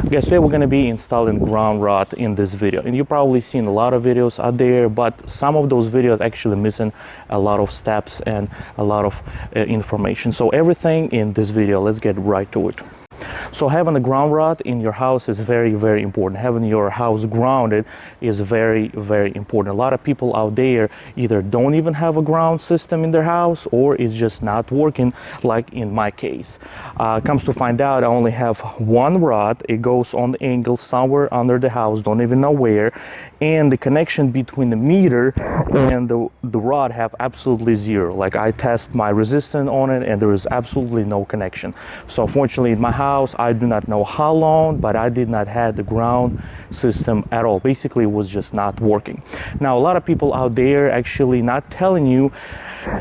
Guys, today we're going to be installing ground rod in this video, and you've probably seen a lot of videos out there, but some of those videos actually missing a lot of steps and a lot of information. So everything in this video, let's get right to it. So having a ground rod in your house is very, very important. Having your house grounded is very, very important. A lot of people out there either don't even have a ground system in their house, or it's just not working, like in my case. Comes to find out, I only have one rod. It goes on the angle somewhere under the house, don't even know where, and the connection between the meter and the rod have absolutely zero. Like, I test my resistance on it and there is absolutely no connection. So unfortunately in my house, I do not know how long, but I did not have the ground system at all. Basically it was just not working. Now a lot of people out there actually not telling you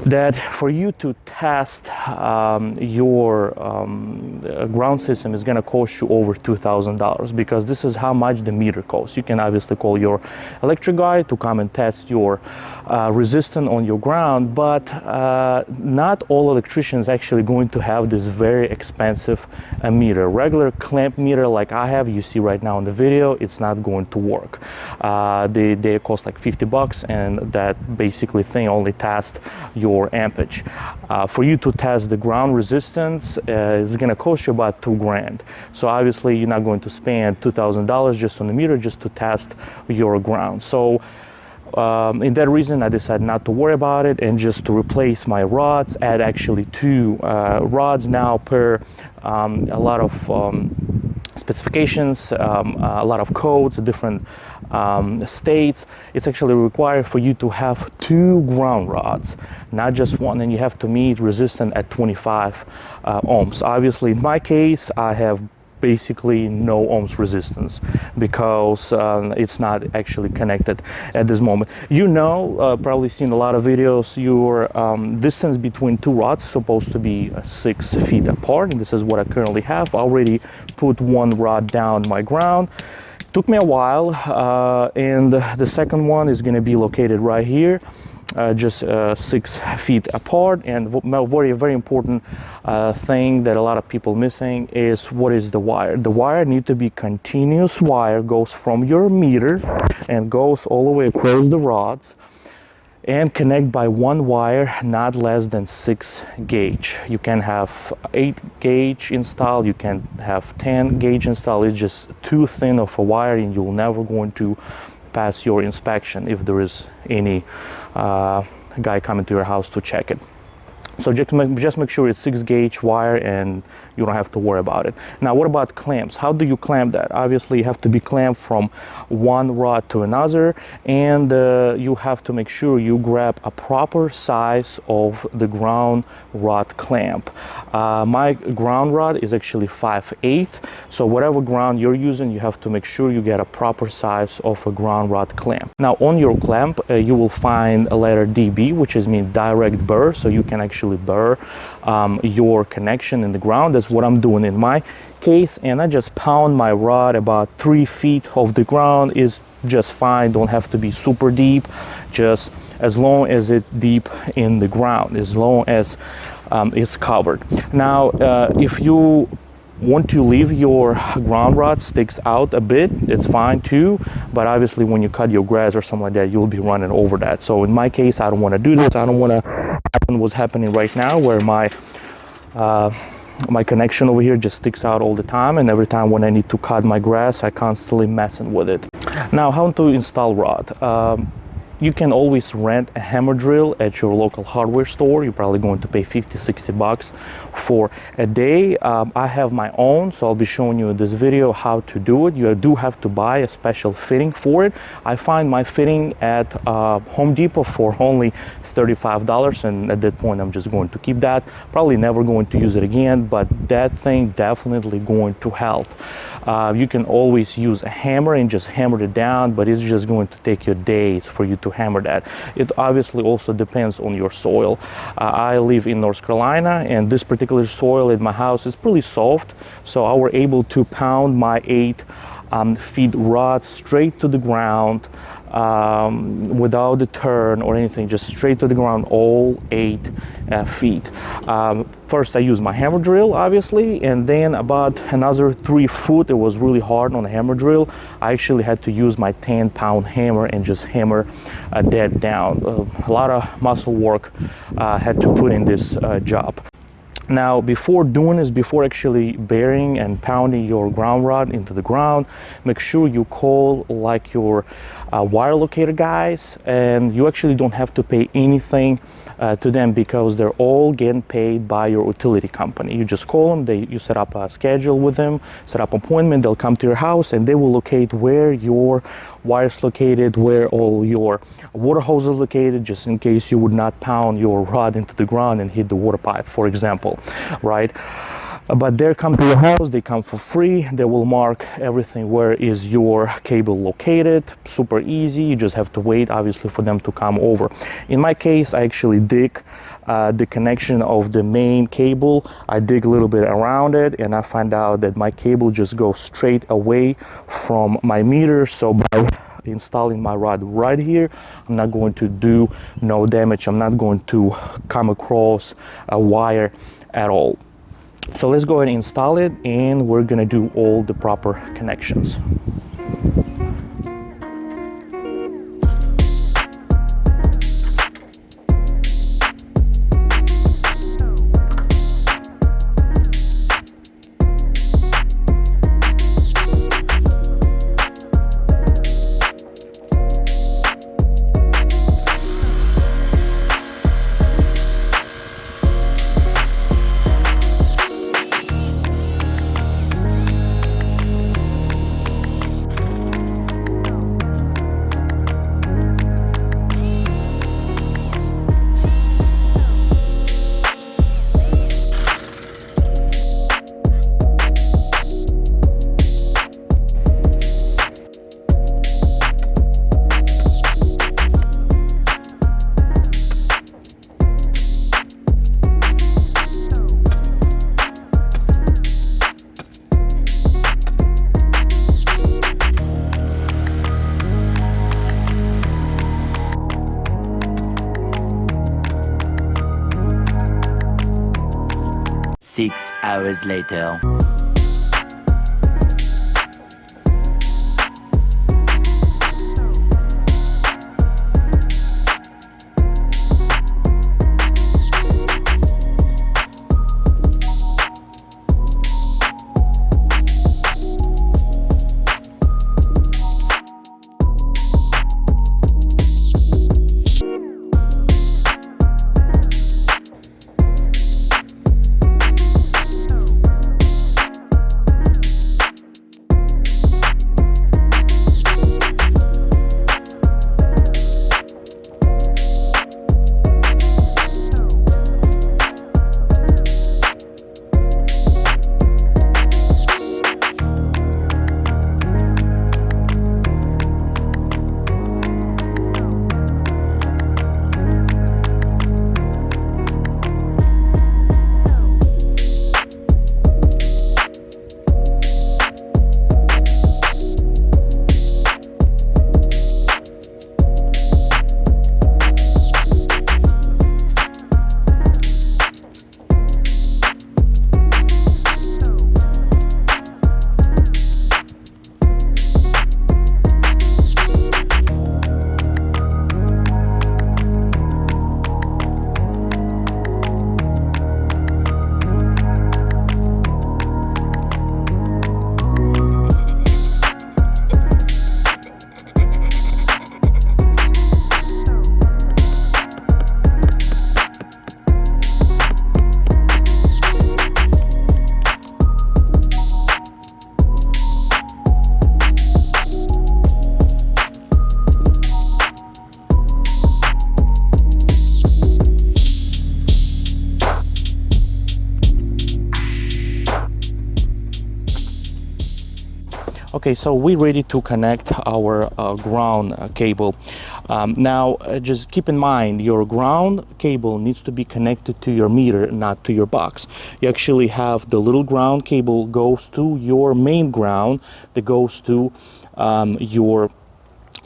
that for you to test your ground system is going to cost you over $2,000, because this is how much the meter costs. You can obviously call your electric guy to come and test your resistance on your ground, but not all electricians actually going to have this very expensive meter. Regular clamp meter like I have, you see right now in the video, it's not going to work. They cost like $50, and that basically thing only tests your ampage. For you to test the ground resistance, it's going to cost you about $2,000. So obviously you're not going to spend $2,000 just on the meter just to test your ground. So in that reason, I decided not to worry about it and just to replace my rods, add actually two rods now per a lot of specifications, a lot of codes, different states. It's actually required for you to have two ground rods, not just one, and you have to meet resistance at 25 ohms. Obviously in my case, I have basically no ohms resistance because it's not actually connected at this moment. Probably seen a lot of videos, your distance between two rods is supposed to be 6 feet apart, and this is what I currently have. I already put one rod down my ground. Took me a while, and the second one is going to be located right here. Just 6 feet apart. And very, very important thing that a lot of people missing is what is the wire. The wire need to be continuous wire, goes from your meter and goes all the way across the rods and connect by one wire, not less than 6 gauge. You can have 8 gauge installed, you can have 10 gauge installed. It's just too thin of a wire, and you'll never going to pass your inspection if there is any guy coming to your house to check it. So just make sure it's 6 gauge wire and you don't have to worry about it. Now what about clamps? How do you clamp that? Obviously you have to be clamped from one rod to another, and you have to make sure you grab a proper size of the ground rod clamp. My ground rod is actually 5/8, so whatever ground you're using, you have to make sure you get a proper size of a ground rod clamp. Now on your clamp you will find a letter DB, which is mean direct burr, so you can actually burr your connection in the ground. That's what I'm doing in my case, and I just pound my rod about 3 feet of the ground is just fine. Don't have to be super deep, just as long as it's deep in the ground, as long as it's covered. Now if you want to leave your ground rod sticks out a bit, it's fine too, but obviously when you cut your grass or something like that, you'll be running over that. So in my case, I don't want to do this. I don't want to happen what's happening right now, where my connection over here just sticks out all the time, and every time when I need to cut my grass, I constantly messing with it. Now how to install rod. You can always rent a hammer drill at your local hardware store. You're probably going to pay $50-60 for a day. I have my own, so I'll be showing you in this video how to do it. You do have to buy a special fitting for it. I find my fitting at Home Depot for only $35, and at that point I'm just going to keep that. Probably never going to use it again, but that thing definitely going to help. You can always use a hammer and just hammer it down, but it's just going to take you days for you to hammer that. It obviously also depends on your soil. I live in North Carolina, and this particular soil in my house is pretty soft, so I was able to pound my 8 feed rods straight to the ground, without the turn or anything, just straight to the ground, all 8 feet. First I used my hammer drill, obviously, and then about another 3 foot. It was really hard on the hammer drill. I actually had to use my 10-pound hammer and just hammer that down. A lot of muscle work had to put in this job. Now, before doing this, before actually burying and pounding your ground rod into the ground, make sure you call like your wire locator guys, and you actually don't have to pay anything to them, because they're all getting paid by your utility company. You just call them, you set up a schedule with them, set up an appointment, they'll come to your house and they will locate where your wire's located, where all your water hose is located, just in case you would not pound your rod into the ground and hit the water pipe, for example, right? But they come to your house, they come for free, they will mark everything where is your cable located. Super easy, you just have to wait obviously for them to come over. In my case, I actually dig the connection of the main cable. I dig a little bit around it and I find out that my cable just goes straight away from my meter. So by installing my rod right here, I'm not going to do no damage. I'm not going to come across a wire at all. So let's go ahead and install it, and we're gonna do all the proper connections. Six hours later. Okay, so we're ready to connect our ground cable. Now, just keep in mind, your ground cable needs to be connected to your meter, not to your box. You actually have the little ground cable goes to your main ground that goes to your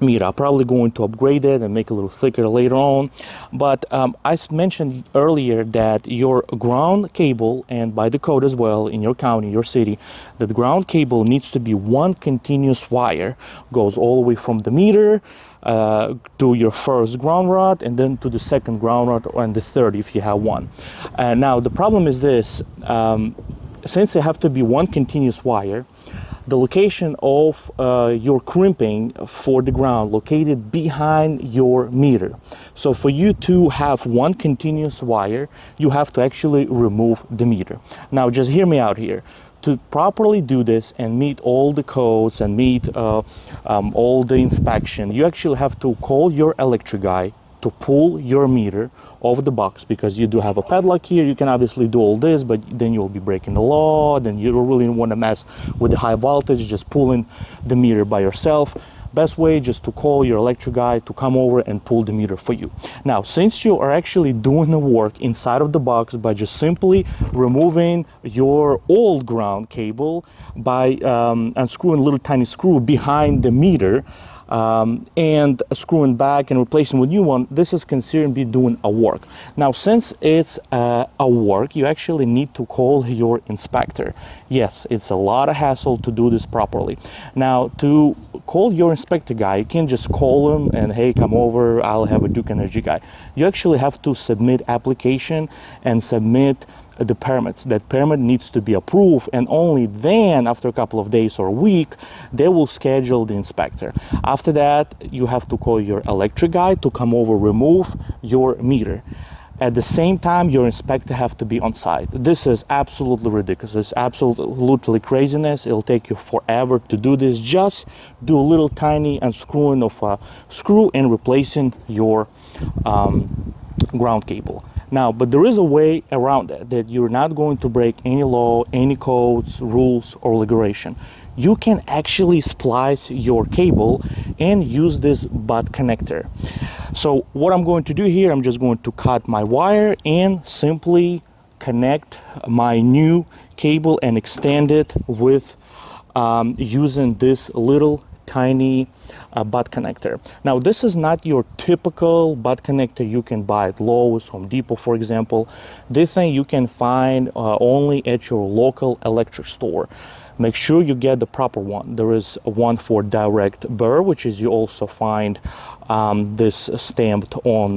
meter. I'm probably going to upgrade it and make it a little thicker later on, but I mentioned earlier that your ground cable, and by the code as well in your county, your city, that the ground cable needs to be one continuous wire, goes all the way from the meter to your first ground rod, and then to the second ground rod, and the third if you have one. Now the problem is this, since it have to be one continuous wire, the location of your crimping for the ground located behind your meter. So for you to have one continuous wire, you have to actually remove the meter. Now just hear me out here. To properly do this and meet all the codes and meet all the inspection, you actually have to call your electric guy to pull your meter off the box, because you do have a padlock here. You can obviously do all this, but then you'll be breaking the law. Then you don't really want to mess with the high voltage, just pulling the meter by yourself. Best way, just to call your electric guy to come over and pull the meter for you. Now, since you are actually doing the work inside of the box by just simply removing your old ground cable by unscrewing a little tiny screw behind the meter, and screwing back and replacing with new one, this is considered be doing a work. Now, since it's a work, you actually need to call your inspector. Yes, it's a lot of hassle to do this properly. Now, to call your inspector guy, you can't just call him and, hey, come over, I'll have a Duke Energy guy. You actually have to submit application and submit the permits. That permit needs to be approved, and only then, after a couple of days or a week, they will schedule the inspector. After that, you have to call your electric guy to come over, remove your meter. At the same time, your inspector have to be on site. This is absolutely ridiculous. It's absolutely craziness. It'll take you forever to do this. Just do a little tiny unscrewing of a screw and replacing your ground cable. Now, but there is a way around it, that you're not going to break any law, any codes, rules, or regulation. You can actually splice your cable and use this butt connector. So what I'm going to do here, I'm just going to cut my wire and simply connect my new cable and extend it with using this little tiny butt connector. Now, this is not your typical butt connector you can buy at Lowe's, Home Depot, for example. This thing you can find only at your local electric store. Make sure you get the proper one. There is one for direct burr, which is you also find this stamped on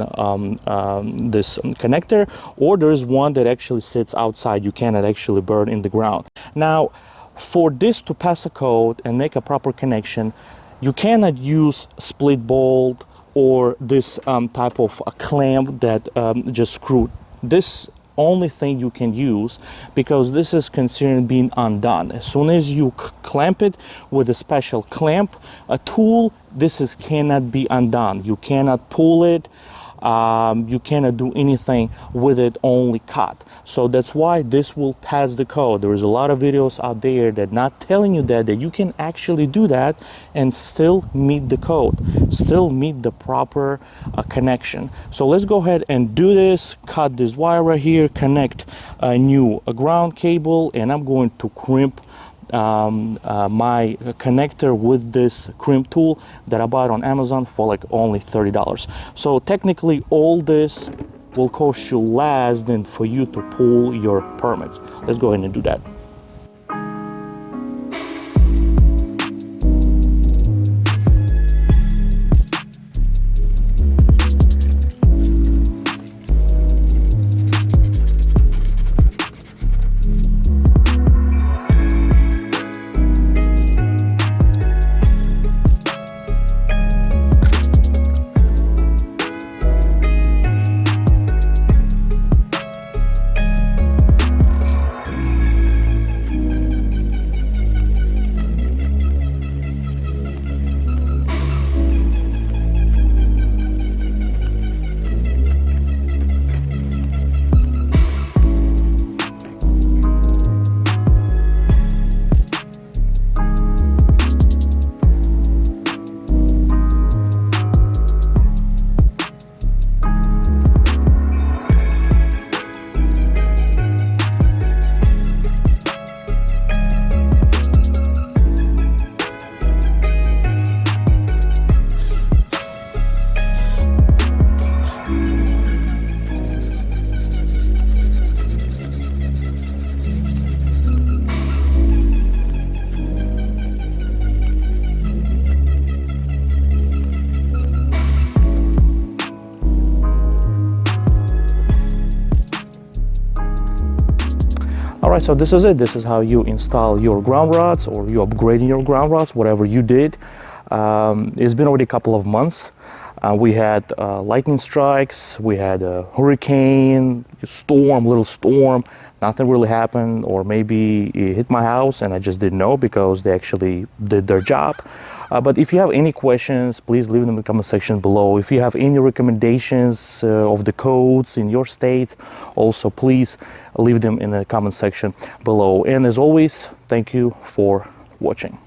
this connector, or there is one that actually sits outside. You cannot actually burn in the ground. Now, for this to pass a code and make a proper connection, you cannot use split bolt or this type of a clamp that just screwed. This only thing you can use, because this is considered being undone. As soon as you clamp it with a special clamp, a tool, this cannot be undone. You cannot pull it. You cannot do anything with it, only cut. So that's why this will pass the code. There is a lot of videos out there that not telling you that you can actually do that and still meet the code, still meet the proper connection. So let's go ahead and do this. Cut this wire right here, connect a new ground cable, and I'm going to crimp my connector with this crimp tool that I bought on Amazon for like only $30. So technically all this will cost you less than for you to pull your permits. Let's go ahead and do that. right, so this is it. This is how you install your ground rods, or you upgrading your ground rods, whatever you did. It's been already a couple of months. We had lightning strikes, we had a hurricane, storm, little storm. Nothing really happened, or maybe it hit my house and I just didn't know because they actually did their job. But if you have any questions, please leave them in the comment section below. If you have any recommendations of the codes in your state, also please leave them in the comment section below. And as always, thank you for watching.